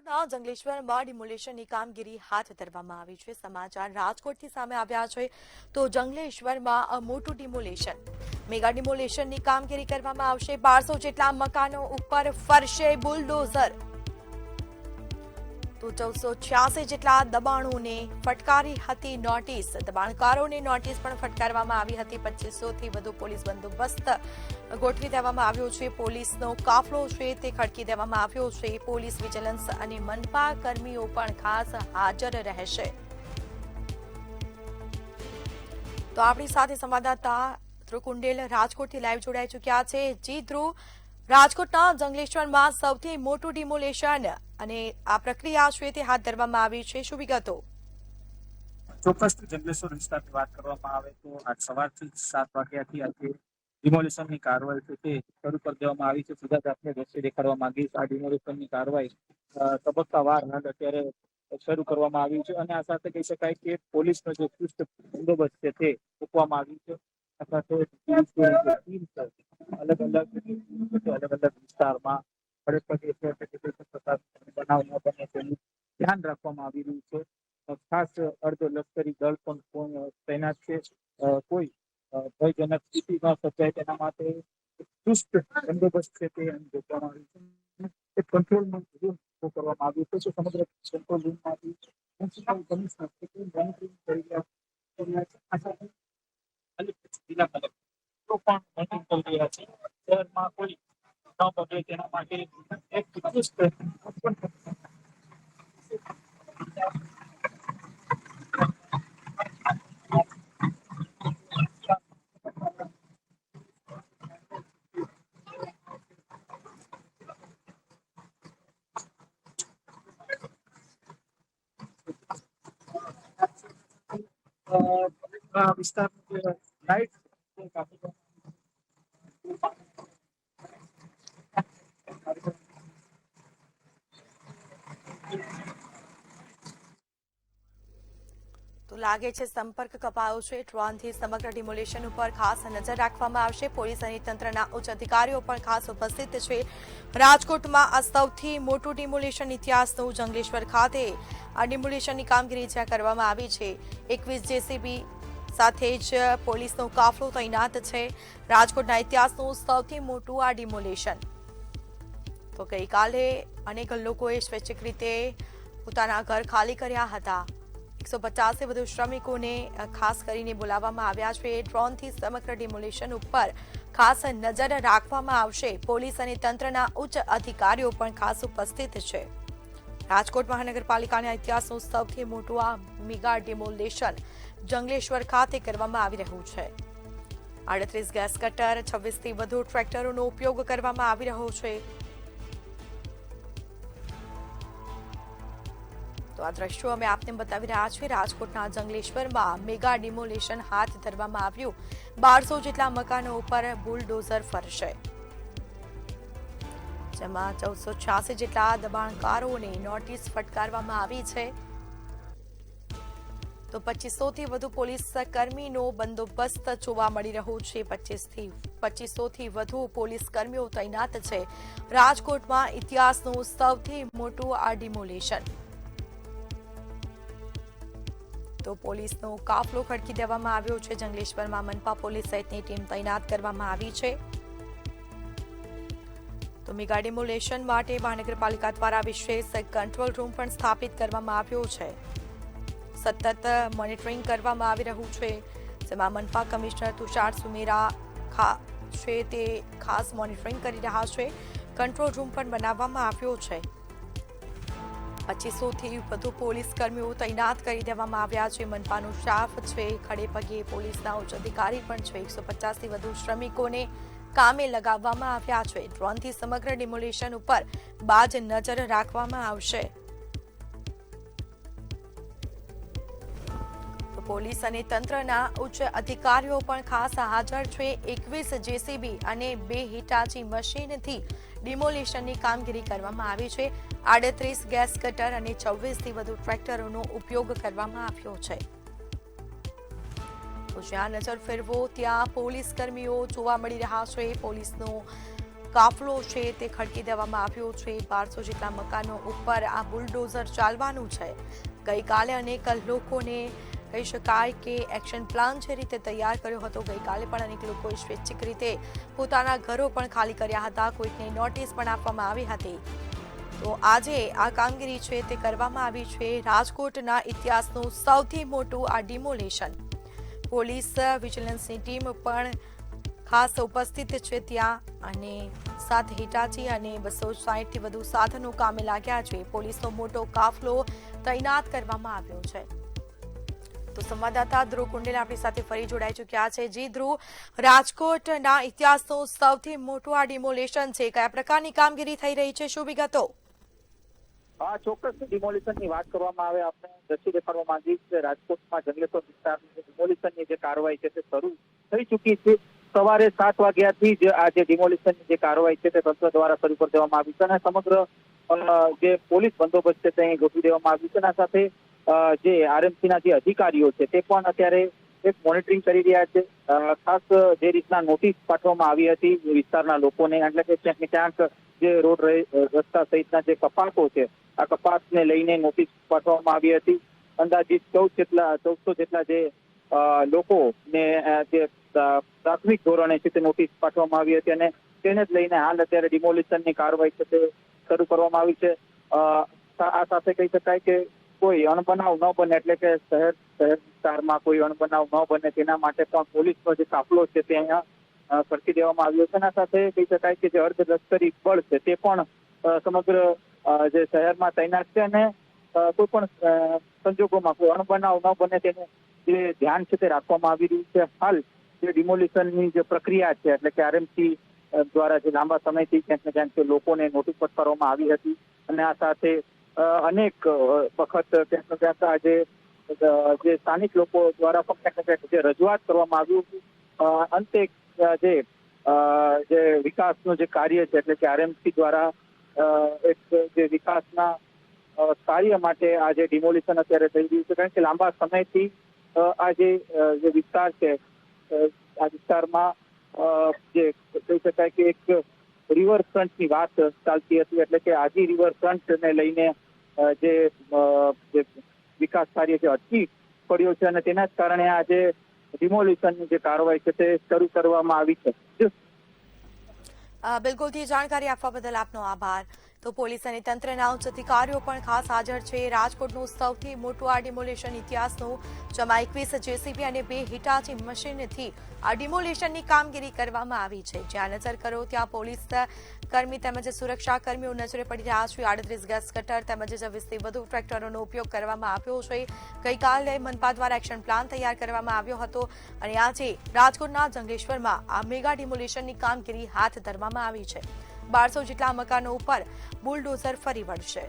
રાજકોટના જંગલેશ્વરમાં ડિમોલેશનની કામગીરી હાથ ધરવામાં આવી છે। સમાચાર રાજકોટથી સામે આવ્યા છે તો જંગલેશ્વરમાં મોટું ડિમોલેશન મેગા ડિમોલેશનની કામગીરી કરવામાં આવશે। 1200 જેટલા મકાનો ઉપર ફરશે બુલડોઝર। તો 1486 જેટલા દબાણોને ફટકારી હતી નોટિસ। દબાણકારોને નોટિસ પણ ફટકારવામાં આવી હતી। 2500થી વધુ પોલીસ બંદોબસ્ત ગોઠવી દેવામાં આવ્યો છે। પોલીસનો કાફલો છે તે ખડકી દેવામાં આવ્યો છે। પોલીસ વિજિલન્સ અને મનપા કર્મીઓ પણ ખાસ હાજર રહેશે। તો આપણી સાથે સંવાદદાતા ધ્રુવ કુંડેલ રાજકોટથી લાઈવ જોડાઈ ચૂક્યા છે। જી ધ્રુવ, રાજકોટના જંગલેશ્વરમાં સૌથી મોટું ડિમોલેશન અને આ પ્રક્રિયા છે તે હાથ ધરવામાં આવી છે, શું વિગતો? ચોક્કસથી જંગલેશ્વર વિસ્તારની વાત કરવામાં આવે તો આજ સવારથી 7 વાગ્યાથી આજે ડિમોલેશનની કાર્યવાહી છે તે શરૂ કરી દેવામાં આવી છે। સીધા જ આપણે દ્રશ્ય દેખાડવા માંગીશ। આ ડિમોલેશનની કાર્યવાહી તબક્કાવાર અત્યારે શરૂ કરવામાં આવી છે અને આ સાથે કહી શકાય કે પોલીસનો જે ચુસ્ત બંદોબસ્ત છે તે મૂકવામાં આવ્યું છે। આ સાથે અલગ અલગ વિસ્તારમાં બનાવ ન બને તેનું ધ્યાન રાખવામાં આવી રહ્યું છે। ખાસ અર્ધ લશ્કરી દળ પણ તૈનાત છે। કોઈ ભયજનક સ્થિતિ ન સર્જાય તેના માટે ચુસ્ત બંદોબસ્ત છે તે ગોઠવવામાં આવ્યું છે। કંટ્રોલ રૂમ કરવામાં આવ્યું છે। સમગ્ર કંટ્રોલ રૂમમાંથી પ્રિન્સિપલ કમિશનર મોનિટરિંગ કરી રહ્યા છે। જિલ્લા કલેક્ટર પણ મોનિટરિંગ કરી રહ્યા છે। શહેરમાં કોઈ ન બગડે તેના માટે એક ચુસ્ત વિસ્તારની લાઇટ તો લાગે છે સંપર્ક કપાયો છે। ડ્રોનથી સમગ્ર ડિમોલેશન ઉપર ખાસ નજર રાખવામાં આવશે। પોલીસ અને તંત્રના ઉચ્ચ અધિકારીઓ પણ ખાસ ઉપસ્થિત છે। રાજકોટમાં આ સૌથી મોટું ડિમોલેશન ઇતિહાસનું જંગલેશ્વર ખાતે આ ડિમોલેશનની કામગીરી જ્યાં કરવામાં આવી છે। 21 જેસીબી સાથે જ પોલીસનો કાફલો તૈનાત છે। રાજકોટના ઇતિહાસનું સૌથી મોટું આ ડિમોલેશન। તો ગઈકાલે અનેક લોકોએ સ્વૈચ્છિક રીતે પોતાના ઘર ખાલી કર્યા હતા। 150થી વધુ શ્રમિકોને ખાસ કરીને બોલાવવામાં આવ્યા છે। ડ્રોનથી સમગ્ર ડિમોલેશન ઉપર ખાસ નજર રાખવામાં આવશે। પોલીસ અને તંત્રના ઉચ્ચ અધિકારીઓ પણ ખાસ ઉપસ્થિત છે। રાજકોટ મહાનગરપાલિકાના ઇતિહાસનું સૌથી મોટું આ મેગા ડિમોલેશન જંગલેશ્વર ખાતે કરવામાં આવી રહ્યું છે। 38 ગેસ કટર, 26થી વધુ ટ્રેક્ટરોનો ઉપયોગ કરવામાં આવી રહ્યો છે। તો આ દ્રશ્યો અમે આપને બતાવી રહ્યા છીએ। રાજકોટના જંગલેશ્વરમાં મેગા ડિમોલેશન હાથ ધરવામાં આવ્યું। 1200 જેટલા મકાનો ઉપર બુલડોઝર ફરશે, જેમાં 1486 જેટલા દબાણકારોને નોટિસ ફટકારવામાં આવી છે। તો 2500થી વધુ પોલીસ કર્મીનો બંદોબસ્ત જોવા મળી રહ્યો છે। 2500થી વધુ પોલીસ કર્મીઓ તૈનાત છે। રાજકોટમાં ઇતિહાસનું સૌથી મોટું આ ડિમોલેશન। તો પોલીસનો કાફલો ખડકી દેવામાં આવ્યો છે। જંગલેશ્વરમાં મનપા પોલીસ સહિતની ટીમ તૈનાત કરવામાં આવી છે। તો મેગા ડિમોલેશન માટે મહાનગરપાલિકા દ્વારા વિશેષ કંટ્રોલ રૂમ પણ સ્થાપિત કરવામાં આવ્યો છે। સતત મોનિટરિંગ કરવામાં આવી રહ્યું છે, જેમાં મનપા કમિશનર તુષાર સુમેરા છે તે ખાસ મોનિટરિંગ કરી રહ્યા છે। કંટ્રોલ રૂમ પણ બનાવવામાં આવ્યો છે। 2500થી વધુ પોલીસ કર્મીઓ તૈનાત કરી દેવામાં આવ્યા છે। મનપાનું સ્ટાફ છે ખડે પગે, પોલીસના ઉચ્ચ અધિકારી પણ છે। 150થી વધુ શ્રમિકોને કામે લગાવવામાં આવ્યા છે। ડ્રોનથી સમગ્ર ડિમોલેશન ઉપર બાજ નજર રાખવામાં આવશે। તો પોલીસ અને તંત્રના ઉચ્ચ અધિકારીઓ પણ ખાસ હાજર છે। 21 જેસીબી અને 2 હિટાચી મશીનથી ડિમોલેશનની કામગીરી કરવામાં આવી છે। 38 ગેસ કટર અને 26થી વધુ ટ્રેક્ટરોનો ઉપયોગ કરવામાં આવ્યો છે। તો જ્યાં નજર ફેરવો ત્યાં પોલીસ કર્મીઓ જોવા મળી રહ્યા છે। પોલીસનો કાફલો છે તે ખડકી દેવામાં આવ્યો છે. 1200 જેટલા મકાનો ઉપર આ બુલડોઝર ચાલવાનું છે. ગઈકાલે અનેક લોકોને કહી શકાય કે એક્શન પ્લાન જે રીતે તૈયાર કર્યો હતો. ગઈકાલે પણ અનેક લોકોએ સ્વૈચ્છિક રીતે પોતાના ઘરો પણ ખાલી કર્યા હતા. કોઈકને નોટિસ પણ આપવામાં આવી હતી. તો આજે આ કામગીરી છે તે કરવામાં આવી છે. રાજકોટના ઇતિહાસનું સૌથી મોટું આ ડિમોલેશન. પોલીસ વિજિલન્સની ટીમ પણ ખાસ ઉપસ્થિત છે ત્યાં અને 7 હિટાચી અને 260 થી વધુ સાધનો કામે લાગ્યા છે. પોલીસનો મોટો કાફલો તૈનાત કરવામાં આવ્યો છે. તો સંવાદદાતા ધ્રુવ કુંડેલ આપણી સાથે ફરી જોડાઈ ચૂક્યા છે. જી ધ્રુવ, રાજકોટના ઇતિહાસનું સૌથી મોટું આ ડિમોલેશન છે. કયા પ્રકારની કામગીરી થઈ રહી છે, શું વિગતો? આ ચોક્કસ ડિમોલિશનની વાત કરવામાં આવે, આપણે દ્રષ્ટિ દેખાડવા માંગીએ છીએ. રાજકોટમાં જંગલેશ્વર વિસ્તારની ડિમોલિશનની જે કાર્યવાહી છે તે શરૂ થઈ ચૂકી છે. સવારે 7 વાગ્યાથી જ આ જે ડિમોલિશનની જે કાર્યવાહી છે તે તંત્ર દ્વારા શરૂ કરી દેવામાં આવી છે અને સમગ્ર જે પોલીસ બંદોબસ્ત છે તે અહીં ગોઠવી દેવામાં આવ્યું છે. એના સાથે જે આરએમસીના જે અધિકારીઓ છે તે પણ અત્યારે એક મોનિટરિંગ કરી રહ્યા છે. ખાસ જે રીતના નોટિસ પાઠવવામાં આવી હતી વિસ્તારના લોકોને, એટલે કે ક્યાંક ને ક્યાંક જે રોડ રસ્તા સહિતના જે કપાતો છે આ કપાતને લઈને નોટિસ પાઠવવામાં આવી હતી. અંદાજિત 1400 જેટલા જે લોકોને જે પ્રાથમિક ધોરણે છે તે નોટિસ પાઠવવામાં આવી હતી અને તેને જ લઈને હાલ અત્યારે ડિમોલિશનની કાર્યવાહી છે તે શરૂ કરવામાં આવી છે. આ સાથે કહી શકાય કે કોઈ અણબનાવ ન બને, એટલે કે શહેર વિસ્તારમાં કોઈ અણબનાવ ન બને તેના માટે પણ પોલીસનો જે કાફલો છે તે અહીંયા ખડકી દેવામાં આવ્યો છે. એના સાથે કહી શકાય કે જે અર્ધલશ્કરી બળ છે તે પણ સમગ્ર જે શહેરમાં તૈનાત છે અને કોઈ પણ સંજોગોમાં કોઈ અણબનાવ ન બને તેનું જે ધ્યાન છે તે રાખવામાં આવી રહ્યું છે. હાલ જે ડિમોલિશનની જે પ્રક્રિયા છે, એટલે કે આરએમસી દ્વારા જે લાંબા સમયથી ક્યાંક ને ક્યાંક લોકોને નોટિસ ફટકારવામાં આવી હતી અને આ સાથે અનેક વખત ક્યાંક ને ક્યાંક આજે જે સ્થાનિક લોકો દ્વારા પણ ક્યાંક ને ક્યાંક જે રજૂઆત કરવામાં આવ્યું હતું. અંતે જે વિકાસનું જે કાર્ય છે, એટલે કે આરએમસી દ્વારા એક જે વિકાસના કાર્ય માટે આ જે ડિમોલિશન અત્યારે થઈ રહ્યું છે, કારણ કે લાંબા સમયથી આ જે વિસ્તાર છે આ વિસ્તારમાં જે કહી શકાય કે એક રિવરફ્રન્ટની વાત ચાલતી હતી, એટલે કે આજી રિવરફ્રન્ટને લઈને જે વિકાસ કાર્ય છે અટકી પડ્યો છે અને તેના જ કારણે આ જે ડિમોલિશનની જે કાર્યવાહી છે તે શરૂ કરવામાં આવી છે. બિલકુલથી જાણકારી આપવા બદલ આપનો આભાર. તો પોલીસ અને તંત્રના ઉચ્ચ અધિકારીઓ પણ ખાસ હાજર છે. રાજકોટનું સૌથી મોટું આ ડિમોલેશન ઇતિહાસનું, જેમાં 21 જેસીબી અને 2 હિટાચી મશીનથી આ ડિમોલેશનની કામગીરી કરવામાં આવી છે. જ્યાં નજર કરો ત્યાં પોલીસ કર્મી તેમજ સુરક્ષા કર્મીઓ નજરે પડી રહ્યા છે. 38 ગેસ કટર તેમજ 20થી વધુ ટ્રેક્ટરોનો ઉપયોગ કરવામાં આવ્યો છે. ગઈકાલે મનપા દ્વારા એક્શન પ્લાન તૈયાર કરવામાં આવ્યો હતો અને આજે રાજકોટના જંગલેશ્વરમાં આ મેગા ડિમોલેશનની કામગીરી હાથ ધરવામાં આવી છે. 1200 જેટલા મકાનો ઉપર બુલડોઝર ફરી વળશે.